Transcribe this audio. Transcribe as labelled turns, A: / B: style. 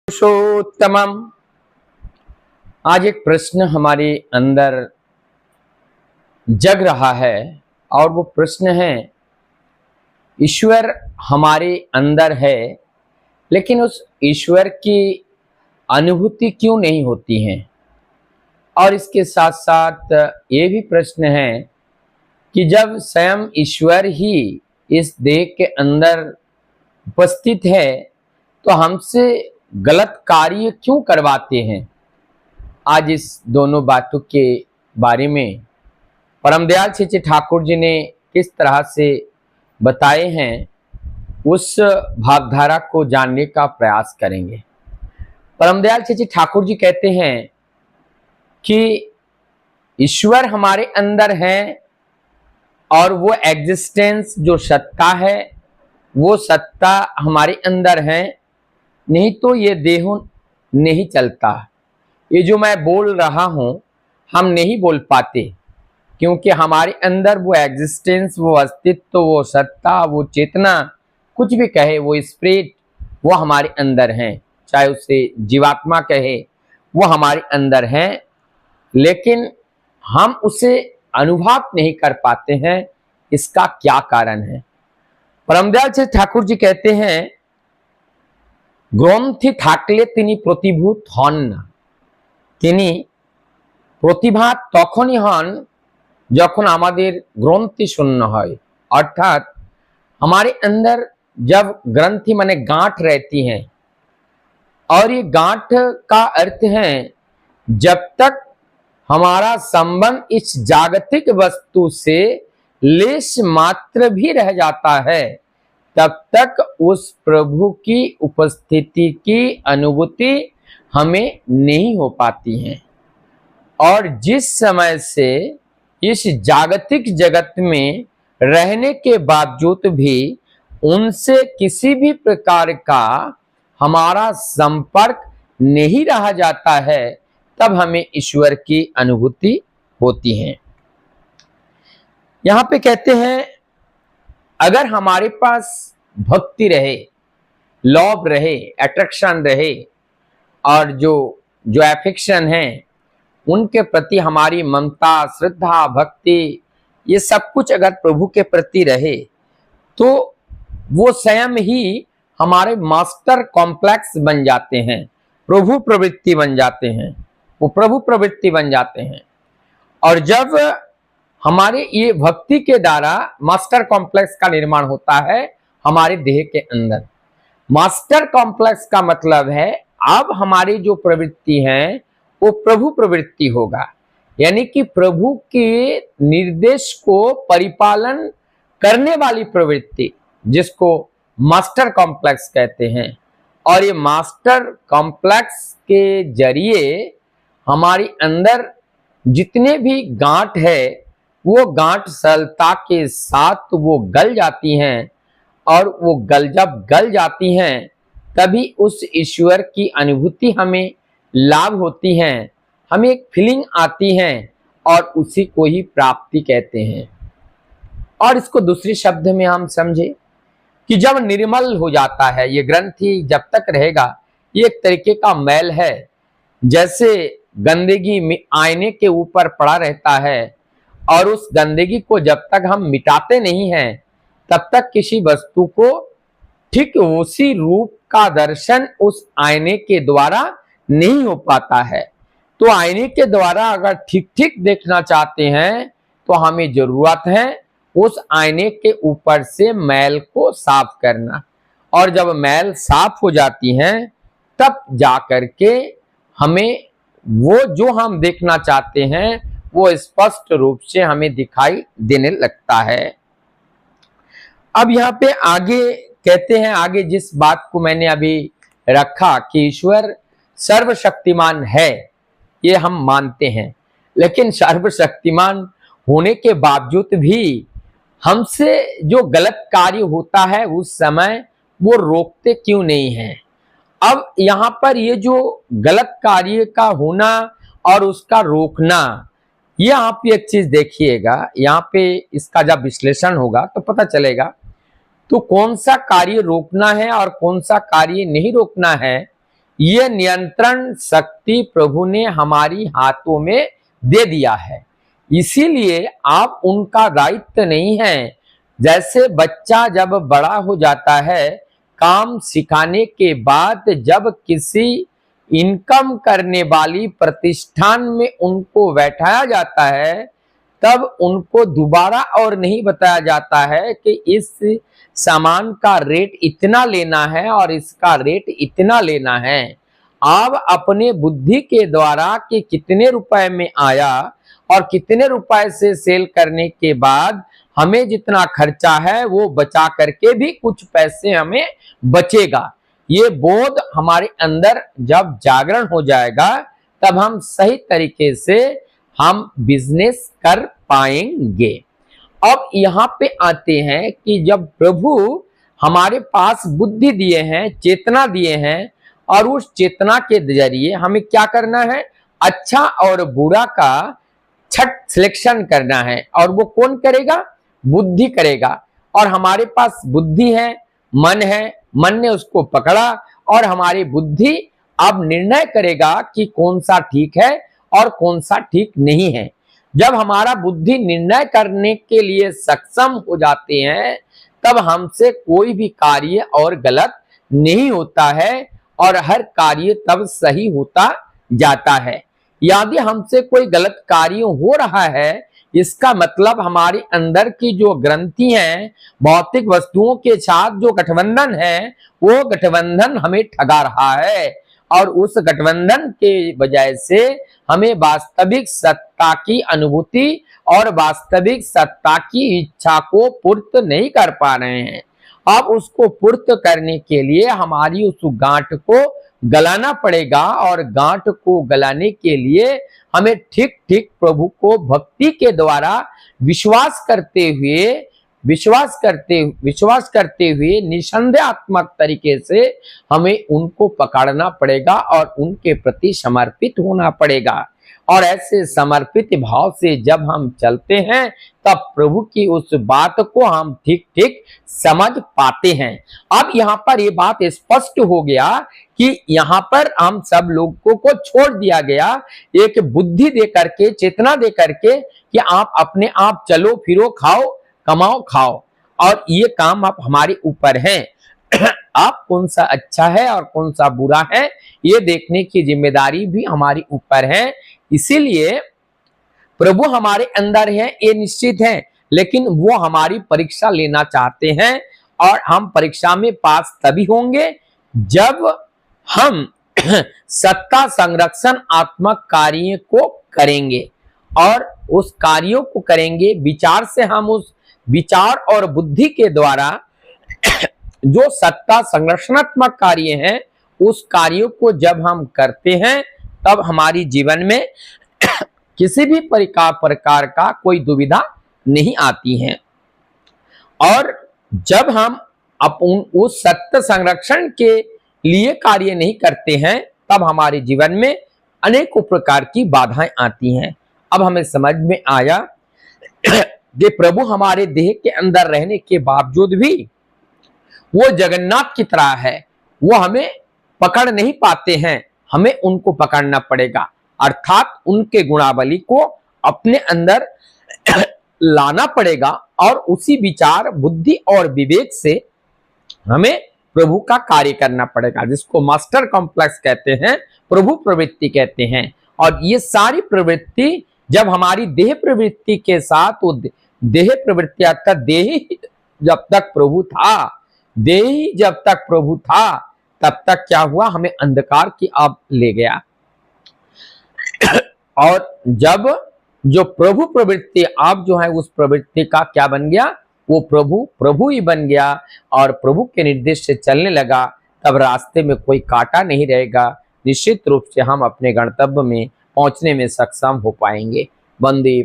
A: पुरुषोत्तमम। आज एक प्रश्न हमारे अंदर जग रहा है और वो प्रश्न है, ईश्वर हमारे अंदर है लेकिन उस ईश्वर की अनुभूति क्यों नहीं होती है। और इसके साथ साथ ये भी प्रश्न है कि जब स्वयं ईश्वर ही इस देह के अंदर उपस्थित है तो हमसे गलत कार्य क्यों करवाते हैं। आज इस दोनों बातों के बारे में परम दयाल श्री ठाकुर जी ने किस तरह से बताए हैं, उस भावधारा को जानने का प्रयास करेंगे। परम दयाल श्री ठाकुर जी कहते हैं कि ईश्वर हमारे अंदर है और वो एग्जिस्टेंस जो सत्ता है वो सत्ता हमारे अंदर है, नहीं तो ये देह नहीं चलता। ये जो मैं बोल रहा हूं हम नहीं बोल पाते क्योंकि हमारे अंदर वो एग्जिस्टेंस, वो अस्तित्व, वो सत्ता, वो चेतना, कुछ भी कहे, वो स्पिरिट वो हमारे अंदर है, चाहे उसे जीवात्मा कहे, वो हमारे अंदर है लेकिन हम उसे अनुभव नहीं कर पाते हैं। इसका क्या कारण है। परमदयाल श्री ठाकुर जी कहते हैं, গ্রন্থি থাকলে তিনি প্রতিভূত হন না। তিনি প্রতিভা তখনই হন যখন আমাদের ग्रंथि शून्य হয়, अर्थात हमारे अंदर जब ग्रंथि माने गांठ रहती हैं, और ये गांठ का अर्थ है जब तक हमारा संबंध इस जागतिक वस्तु से लेश मात्र भी रह जाता है तब तक उस प्रभु की उपस्थिति की अनुभूति हमें नहीं हो पाती है। और जिस समय से इस जागतिक जगत में रहने के बावजूद भी उनसे किसी भी प्रकार का हमारा संपर्क नहीं रह जाता है, तब हमें ईश्वर की अनुभूति होती है। यहां पे कहते हैं, अगर हमारे पास भक्ति रहे, लव रहे, अट्रैक्शन रहे, और जो एफेक्शन है उनके प्रति हमारी ममता, श्रद्धा, भक्ति, ये सब कुछ अगर प्रभु के प्रति रहे तो वो स्वयं ही हमारे मास्टर कॉम्प्लेक्स बन जाते हैं, प्रभु प्रवृत्ति बन जाते हैं, वो प्रभु प्रवृत्ति बन जाते हैं। और जब हमारे ये भक्ति के द्वारा मास्टर कॉम्प्लेक्स का निर्माण होता है हमारे देह के अंदर। मास्टर कॉम्प्लेक्स का मतलब है अब हमारी जो प्रवृत्ति है वो प्रभु प्रवृत्ति होगा, यानी कि प्रभु के निर्देश को परिपालन करने वाली प्रवृत्ति, जिसको मास्टर कॉम्प्लेक्स कहते हैं। और ये मास्टर कॉम्प्लेक्स के जरिए हमारी अंदर जितने भी गांठ है वो गांठ सरलता के साथ वो गल जाती हैं, और वो जब गल जाती हैं तभी उस ईश्वर की अनुभूति हमें लाभ होती है, हमें एक फीलिंग आती है और उसी को ही प्राप्ति कहते हैं। और इसको दूसरे शब्द में हम समझे कि जब निर्मल हो जाता है ये ग्रंथि, जब तक रहेगा ये एक तरीके का मैल है, जैसे गंदगी आईने के ऊपर पड़ा रहता है और उस गंदगी को जब तक हम मिटाते नहीं हैं तब तक किसी वस्तु को ठीक उसी रूप का दर्शन उस आईने के द्वारा नहीं हो पाता है। तो आईने के द्वारा अगर ठीक ठीक देखना चाहते हैं तो हमें जरूरत है उस आईने के ऊपर से मैल को साफ करना, और जब मैल साफ हो जाती है तब जाकर के हमें वो जो हम देखना चाहते हैं वो स्पष्ट रूप से हमें दिखाई देने लगता है। अब यहाँ पे आगे कहते हैं, आगे जिस बात को मैंने अभी रखा कि ईश्वर सर्वशक्तिमान है, ये हम मानते हैं, लेकिन सर्वशक्तिमान होने के बावजूद भी हमसे जो गलत कार्य होता है उस समय वो रोकते क्यों नहीं है। अब यहाँ पर ये जो गलत कार्य का होना और उसका रोकना, ये आप एक चीज देखिएगा, यहाँ पे इसका जब विश्लेषण होगा तो पता चलेगा तो कौन सा कार्य रोकना है और कौन सा कार्य नहीं रोकना है, ये नियंत्रण शक्ति प्रभु ने हमारी हाथों में दे दिया है, इसीलिए आप उनका दायित्व नहीं है। जैसे बच्चा जब बड़ा हो जाता है, काम सिखाने के बाद जब किसी इनकम करने वाली प्रतिष्ठान में उनको बैठाया जाता है, तब उनको दोबारा और नहीं बताया जाता है कि इस सामान का रेट इतना लेना है और इसका रेट इतना लेना है। आप अपने बुद्धि के द्वारा कि कितने रुपए में आया और कितने रुपए से सेल करने के बाद हमें जितना खर्चा है वो बचा करके भी कुछ पैसे हमें बचेगा, ये बोध हमारे अंदर जब जागरण हो जाएगा, तब हम सही तरीके से हम बिजनेस कर पाएंगे। अब यहाँ पे आते हैं कि जब प्रभु हमारे पास बुद्धि दिए हैं, चेतना दिए हैं, और उस चेतना के जरिए हमें क्या करना है, अच्छा और बुरा का छठ सिलेक्शन करना है। और वो कौन करेगा, बुद्धि करेगा। और हमारे पास बुद्धि है, मन है, मन ने उसको पकड़ा और हमारी बुद्धि अब निर्णय करेगा कि कौन सा ठीक है और कौन सा ठीक नहीं है। जब हमारा बुद्धि निर्णय करने के लिए सक्षम हो जाते हैं, तब हमसे कोई भी कार्य और गलत नहीं होता है और हर कार्य तब सही होता जाता है। यदि हमसे कोई गलत कार्य हो रहा है, इसका मतलब हमारे अंदर की जो ग्रंथि हैं, भौतिक वस्तुओं के साथ जो गठबंधन है, वो गठबंधन हमें ठगा रहा है और उस गठबंधन के वजह से हमें वास्तविक सत्ता की अनुभूति और वास्तविक सत्ता की इच्छा को पूर्त नहीं कर पा रहे हैं। अब उसको पूर्त करने के लिए हमारी उस गांठ को गलाना पड़ेगा और गांठ को गलाने के लिए हमें ठीक ठीक प्रभु को भक्ति के द्वारा विश्वास करते हुए निसंदेहात्मक तरीके से हमें उनको पकड़ना पड़ेगा और उनके प्रति समर्पित होना पड़ेगा। और ऐसे समर्पित भाव से जब हम चलते हैं, तब प्रभु की उस बात को हम ठीक ठीक समझ पाते हैं। अब यहाँ पर ये बात स्पष्ट हो गया कि यहाँ पर हम सब लोगों को छोड़ दिया गया एक बुद्धि दे करके, चेतना दे करके कि आप अपने आप चलो फिरो, खाओ कमाओ खाओ, और ये काम आप हमारे ऊपर हैं। आप कौन सा अच्छा है और कौन सा बुरा है, ये देखने की जिम्मेदारी भी हमारी ऊपर है। इसीलिए प्रभु हमारे अंदर है, ये निश्चित है, लेकिन वो हमारी परीक्षा लेना चाहते हैं और हम परीक्षा में पास तभी होंगे जब हम सत्ता संरक्षण आत्मक कार्य को करेंगे। और उस कार्यों को करेंगे विचार से, हम उस विचार और बुद्धि के द्वारा जो सत्ता संरक्षणात्मक कार्य हैं, उस कार्यों को जब हम करते हैं, तब हमारी जीवन में किसी भी प्रकार का कोई दुविधा नहीं आती है। और जब हम उस सत्य संरक्षण के लिए कार्य नहीं करते हैं, तब हमारे जीवन में अनेकों प्रकार की बाधाएं आती हैं। अब हमें समझ में आया कि प्रभु हमारे देह के अंदर रहने के बावजूद भी वो जगन्नाथ की तरह है, वो हमें पकड़ नहीं पाते हैं, हमें उनको पकड़ना पड़ेगा। अर्थात उनके गुणावली को अपने अंदर लाना पड़ेगा और उसी विचार, बुद्धि और विवेक से हमें प्रभु का कार्य करना पड़ेगा, जिसको मास्टर कॉम्प्लेक्स कहते हैं, प्रभु प्रवृत्ति कहते हैं। और ये सारी प्रवृत्ति जब हमारी देह प्रवृत्ति के साथ, वो देह प्रवृत्ति अर्थात देही जब तक प्रभु था, देही जब तक प्रभु था, तब तक क्या हुआ, हमें अंधकार की आप ले गया। और जब जो प्रभु प्रवृत्ति आप जो है, उस प्रवृत्ति का क्या बन गया, वो प्रभु ही बन गया और प्रभु के निर्देश से चलने लगा, तब रास्ते में कोई कांटा नहीं रहेगा। निश्चित रूप से हम अपने गंतव्य में पहुंचने में सक्षम हो पाएंगे। वंदे